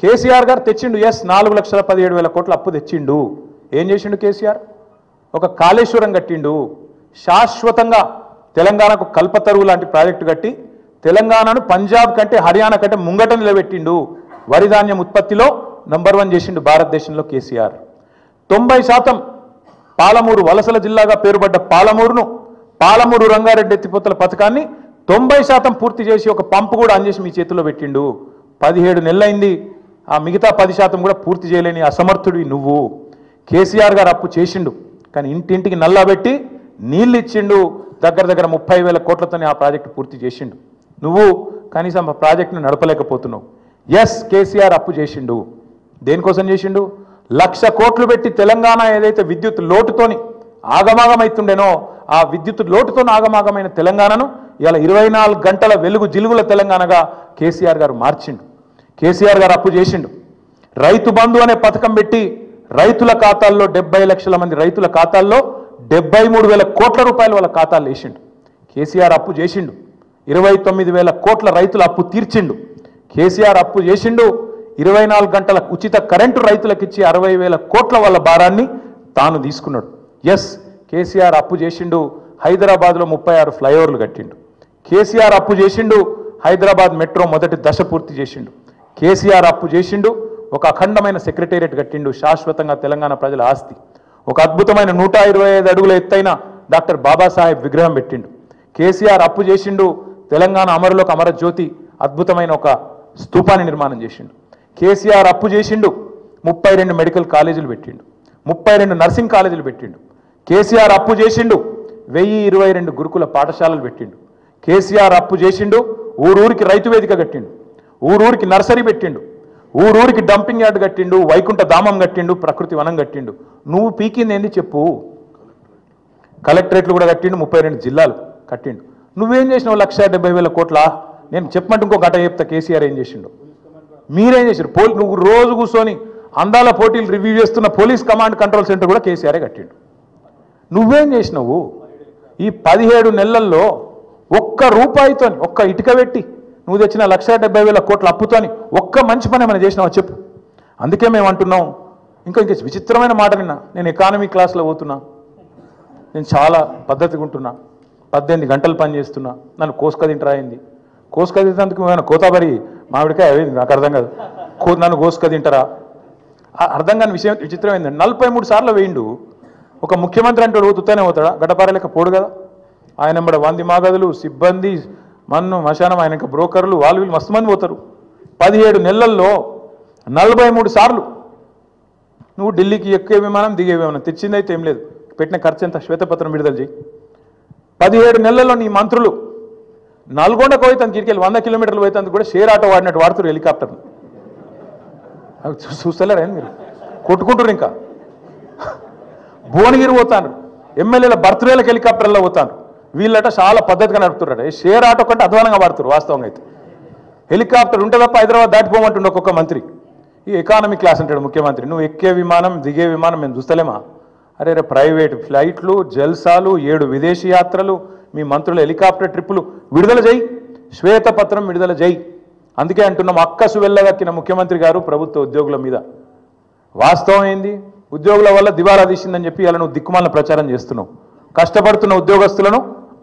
కేసీఆర్ గారు తెచ్చిండు. ఎస్ 4,17,000 కోట్ల అప్పు తెచ్చిండు. ఏం చేసిండు కేసీఆర్? ఒక కాళేశ్వరం కట్టిండు. శాశ్వతంగా తెలంగాణకు కల్పతరువు లాంటి ప్రాజెక్టు కట్టి తెలంగాణను పంజాబ్ కంటే హర్యానా కంటే ముంగట నిలబెట్టిండు. వరి ధాన్యం ఉత్పత్తిలో నంబర్ 1 చేసిండు భారతదేశంలో కేసీఆర్. 90% పాలమూరు వలసల జిల్లాగా పేరుపడ్డ పాలమూరు రంగారెడ్డి ఎత్తిపోతల పథకాన్ని 90% పూర్తి చేసి ఒక పంపు కూడా ఆన్ చేసి మీ చేతుల్లో పెట్టిండు. 17 నెలలైంది. ఆ మిగతా 10% కూడా పూర్తి చేయలేని అసమర్థుడివి నువ్వు. కేసీఆర్ గారు అప్పు చేసిండు, కానీ ఇంటింటికి నల్లబెట్టి నీళ్ళు ఇచ్చిండు. దగ్గర 30,000 కోట్లతోనే ఆ ప్రాజెక్టు పూర్తి చేసిండు. నువ్వు కనీసం ఆ ప్రాజెక్టును నడపలేకపోతున్నావు. ఎస్ కేసీఆర్ అప్పు చేసిండు. దేనికోసం చేసిండు? 1,00,000 కోట్లు పెట్టి తెలంగాణ ఏదైతే విద్యుత్ లోటుతోని ఆగమాగమైతుండేనో ఆ విద్యుత్ లోటుతో ఆగమాగమైన తెలంగాణను ఇలా 24 గంటల వెలుగు జిలుగుల తెలంగాణగా కేసీఆర్ గారు మార్చిండు. కేసీఆర్ గారు అప్పు చేసిండు. రైతు బంధు అనే పథకం పెట్టి రైతుల ఖాతాల్లో 70 లక్షల మంది రైతుల ఖాతాల్లో 73,000 కోట్ల రూపాయలు వాళ్ళ ఖాతాలు వేసిండు. కేసీఆర్ అప్పు చేసిండు. 29,000 కోట్ల రైతుల అప్పు తీర్చిండు. కేసీఆర్ అప్పు చేసిండు. 24 గంటల ఉచిత కరెంటు రైతులకు ఇచ్చి 60,000 కోట్ల వాళ్ళ భారాన్ని తాను తీసుకున్నాడు. ఎస్ కేసీఆర్ అప్పు చేసిండు. హైదరాబాద్లో 36 ఫ్లైఓవర్లు కట్టిండు. కేసీఆర్ అప్పు చేసిండు. హైదరాబాద్ మెట్రో మొదటి దశ పూర్తి చేసిండు. కేసీఆర్ అప్పు చేసిండు. ఒక అఖండమైన సెక్రటేరియట్ కట్టిండు, శాశ్వతంగా తెలంగాణ ప్రజల ఆస్తి. ఒక అద్భుతమైన 125 అడుగుల ఎత్తైన డాక్టర్ బాబాసాహెబ్ విగ్రహం పెట్టిండు. కేసీఆర్ అప్పు చేసిండు. తెలంగాణ అమరులకు అమరజ్యోతి అద్భుతమైన ఒక స్తూపాన్ని నిర్మాణం చేసిండు. కేసీఆర్ అప్పు చేసిండు. 32 మెడికల్ కాలేజీలు పెట్టిండు. 32 నర్సింగ్ కాలేజీలు పెట్టిండు. కేసీఆర్ అప్పు చేసిండు. 1022 గురుకుల పాఠశాలలు పెట్టిండు. కేసీఆర్ అప్పు చేసిండు. ఊరూరికి రైతు వేదిక కట్టిండు. ఊరూరికి నర్సరీ పెట్టిండు. ఊరూరికి డంపింగ్ యార్డ్ కట్టిండు. వైకుంఠ ధామం కట్టిండు. ప్రకృతి వనం కట్టిండు. నువ్వు పీకింది ఏంది చెప్పు? కలెక్టరేట్లు కూడా కట్టిండు. 32 జిల్లాలు కట్టిండు. నువ్వేం చేసినావు? 1,70,000 కోట్ల. నేను చెప్పమంటే ఇంకో గంట చెప్తా కేసీఆర్ ఏం చేసిండు. మీరేం చేశారు? నువ్వు రోజు కూర్చొని అందాల పోటీలు రివ్యూ చేస్తున్న పోలీస్ కమాండ్ కంట్రోల్ సెంటర్ కూడా కేసీఆరే కట్టిండు. నువ్వేం చేసినావు? ఈ 17 నెలల్లో ఒక్క రూపాయితో ఒక్క ఇటుక పెట్టి నువ్వు తెచ్చిన 1,70,000 కోట్ల అప్పుతోని ఒక్క మంచి పని ఏమైనా చేసినావా చెప్పు. అందుకే మేము అంటున్నాం. ఇంకా విచిత్రమైన మాట నిన్న నేను ఎకానమీ క్లాస్లో పోతున్నా. నేను చాలా పద్ధతిగా ఉంటున్నా. 18 గంటలు పని చేస్తున్నా. నన్ను కోసుక తింటరాయింది. కోసుక తింటేందుకు ఏమైనా కోతాబరి మామిడికాయ అయింది నాకు అర్థం కాదు. నన్ను కోసుక తింటారా? అర్థం కాని విషయం విచిత్రమైంది. 43 సార్లు వేయిండు. ఒక ముఖ్యమంత్రి అంటే ఊతుతానే పోతాడా? గడ్డపారలేక పోడు కదా. ఆయన ఎంబడ 100 మాగదులు, సిబ్బంది, మన్ను మశానం, ఆయన ఇంకా బ్రోకర్లు, వాళ్ళు వీళ్ళు మస్తు మంది పోతారు. 17 నెలల్లో 43 సార్లు నువ్వు ఢిల్లీకి ఎక్కే విమానం దిగే విమానం తెచ్చిందైతే ఏం లేదు. పెట్టిన ఖర్చు ఎంత? శ్వేతపత్రం విడుదల చేయి. 17 నెలల్లో నీ మంత్రులు నల్గొండకు పోయితందుకు ఇరికెళ్ళి 100 కిలోమీటర్లు పోయితందుకు కూడా షేర్ ఆటో వాడినట్టు వాడుతారు హెలికాప్టర్ని. చూస్తలేరా మీరు? కొట్టుకుంటారు. ఇంకా భువనగిరి పోతాను, ఎమ్మెల్యేల బర్త్డేలకు హెలికాప్టర్లో పోతాను. వీళ్ళట చాలా పద్ధతిగా నడుపుతున్నారట. షేర్ ఆటో కంటే అధ్వానంగా వాడుతారు వాస్తవంగా అయితే. హెలికాప్టర్ ఉంటే తప్ప హైదరాబాద్ దాటిపోమంటుండే ఒక్కొక్క మంత్రి. ఈ ఎకానమీ క్లాస్ అంటాడు ముఖ్యమంత్రి. నువ్వు ఎక్కే విమానం దిగే విమానం మేము చూస్తలేమా? అరే ప్రైవేట్ ఫ్లైట్లు, జల్సాలు, 7 విదేశీ యాత్రలు, మీ మంత్రుల హెలికాప్టర్ ట్రిప్పులు విడుదల చేయి. శ్వేతపత్రం విడుదల చేయి. అందుకే అంటున్నాం, అక్కసు వెళ్ళగక్కిన ముఖ్యమంత్రి గారు ప్రభుత్వ ఉద్యోగుల మీద. వాస్తవం ఏంది? ఉద్యోగుల వల్ల దివాలా తీసిందని చెప్పి ఇలా నువ్వు దిక్కుమాలిన ప్రచారం చేస్తున్నావు. కష్టపడుతున్న ఉద్యోగస్తులను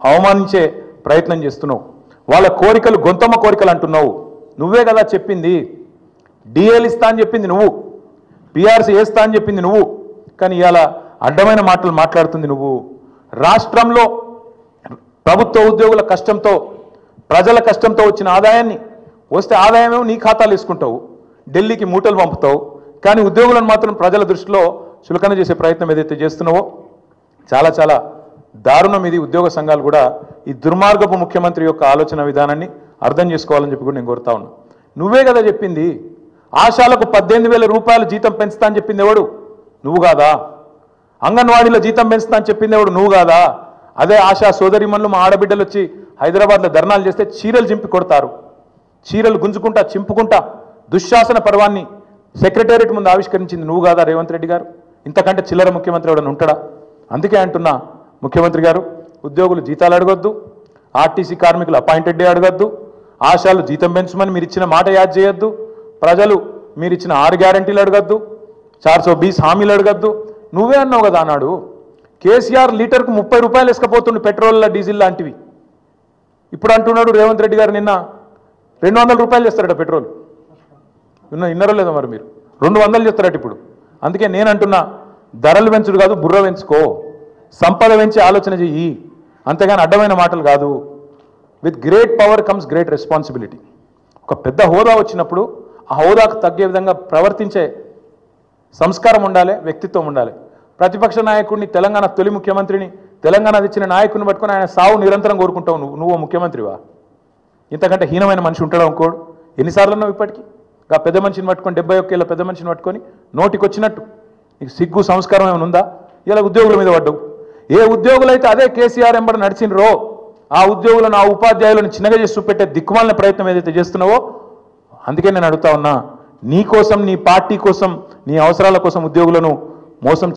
అవమానించే ప్రయత్నం చేస్తున్నావు. వాళ్ళ కోరికలు గొంతమ్మ కోరికలు అంటున్నావు. నువ్వే కదా చెప్పింది. డిఏలు ఇస్తా అని చెప్పింది నువ్వు. పిఆర్సీ వేస్తా అని చెప్పింది నువ్వు. కానీ ఇలా అడ్డమైన మాటలు మాట్లాడుతుంది నువ్వు. రాష్ట్రంలో ప్రభుత్వ ఉద్యోగుల కష్టంతో, ప్రజల కష్టంతో వచ్చిన ఆదాయాన్ని వస్తే ఆదాయమేమో నీ ఖాతాలు వేసుకుంటావు, ఢిల్లీకి మూటలు పంపుతావు. కానీ ఉద్యోగులను మాత్రం ప్రజల దృష్టిలో చులకన చేసే ప్రయత్నం ఏదైతే చేస్తున్నావో చాలా చాలా దారుణం. ఇది ఉద్యోగ సంఘాలు కూడా ఈ దుర్మార్గపు ముఖ్యమంత్రి యొక్క ఆలోచన విధానాన్ని అర్థం చేసుకోవాలని చెప్పి కూడా నేను కోరుతా ఉన్నా. నువ్వే కదా చెప్పింది. ఆశాలకు 18,000 రూపాయలు జీతం పెంచుతా అని చెప్పింది ఎవడు? నువ్వు కాదా? అంగన్వాడీలో జీతం పెంచుతా అని చెప్పింది ఎవడు? నువ్వు కాదా? అదే ఆశా సోదరిమణులు మా ఆడబిడ్డలు వచ్చి హైదరాబాద్లో ధర్నాలు చేస్తే చీరలు చింపి కొడతారు. చీరలు గుంజుకుంటా చింపుకుంటా దుశ్శాసన పర్వాన్ని సెక్రటేరియట్ ముందు ఆవిష్కరించింది నువ్వు కాదా రేవంత్ రెడ్డి గారు? ఇంతకంటే చిల్లర ముఖ్యమంత్రి ఎవడని ఉంటాడా? అందుకే అంటున్నా, ముఖ్యమంత్రి గారు, ఉద్యోగులు జీతాలు అడగొద్దు, ఆర్టీసీ కార్మికులు అపాయింటెడ్ డే అడగొద్దు, ఆశాలు జీతం పెంచమని మీరు ఇచ్చిన మాట యాద్ చేయొద్దు, ప్రజలు మీరు ఇచ్చిన 6 గ్యారంటీలు అడగద్దు, 420 హామీలు అడగద్దు. నువ్వే అన్నావు కదా అన్నాడు కేసీఆర్ లీటర్కు 30 రూపాయలు వేసుకపోతుండు పెట్రోల్ డీజిల్ లాంటివి. ఇప్పుడు అంటున్నాడు రేవంత్ రెడ్డి గారు నిన్న 200 రూపాయలు చేస్తారట పెట్రోల్. విన్నారో లేదో మరి మీరు, 200 చేస్తారట ఇప్పుడు. అందుకే నేను అంటున్నా, ధరలు పెంచుడు కాదు, బుర్ర పెంచుకో, సంపద పెంచి ఆలోచన చెయ్యి, అంతేగాని అడ్డమైన మాటలు కాదు. With great power comes great responsibility. ఒక పెద్ద హోదా వచ్చినప్పుడు ఆ హోదాకు తగ్గే విధంగా ప్రవర్తించే సంస్కారం ఉండాలి, వ్యక్తిత్వం ఉండాలి. ప్రతిపక్ష నాయకుడిని, తెలంగాణ తొలి ముఖ్యమంత్రిని, తెలంగాణ తెచ్చిన నాయకుడిని పట్టుకొని ఆయన సావు నిరంతరం కోరుకుంటావు. నువ్వు ముఖ్యమంత్రివా? ఇంతకంటే హీనమైన మనిషి ఉంటాడు ఇంకోడు? ఎన్నిసార్లు ఉన్నావు ఇప్పటికీ? ఆ పెద్ద మనిషిని పట్టుకొని, 71 ఏళ్ళ పెద్ద మనిషిని పట్టుకొని నోటికి వచ్చినట్టు నీకు సిగ్గు సంస్కారం ఏమైనా ఉందా? ఇలా ఉద్యోగుల మీద పడ్డావు. ఏ ఉద్యోగులైతే అదే కేసీఆర్ ఎంబడి నడిచినరో ఆ ఉద్యోగులను, ఆ ఉపాధ్యాయులను చిన్నగా చేసి చూపెట్టే దిక్కుమాలిన ప్రయత్నం ఏదైతే చేస్తున్నావో, అందుకే నేను అడుగుతా ఉన్నా, నీ కోసం, నీ పార్టీ కోసం, నీ అవసరాల కోసం ఉద్యోగులను మోసం